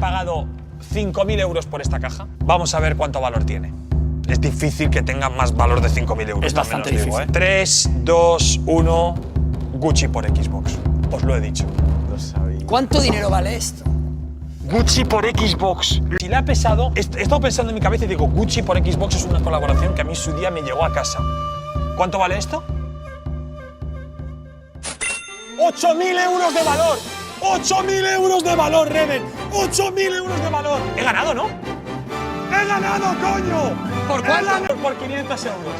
pagado 5.000 euros por esta caja. Vamos a ver cuánto valor tiene. Es difícil que tenga más valor de 5.000 euros. Es bastante difícil. 3, 2, 1… Gucci por Xbox. Os lo he dicho. Lo sabía. ¿Cuánto dinero vale esto? Gucci por Xbox. Si le ha pesado… He estado pensando en mi cabeza y digo, Gucci por Xbox es una colaboración que a mí su día me llegó a casa. ¿Cuánto vale esto? ¡8.000 euros de valor! ¡8.000 euros de valor, Reven! ¡8.000 euros de valor! He ganado, ¿no? ¡He ganado, coño! ¿Por cuánto? He ganado por 500 euros.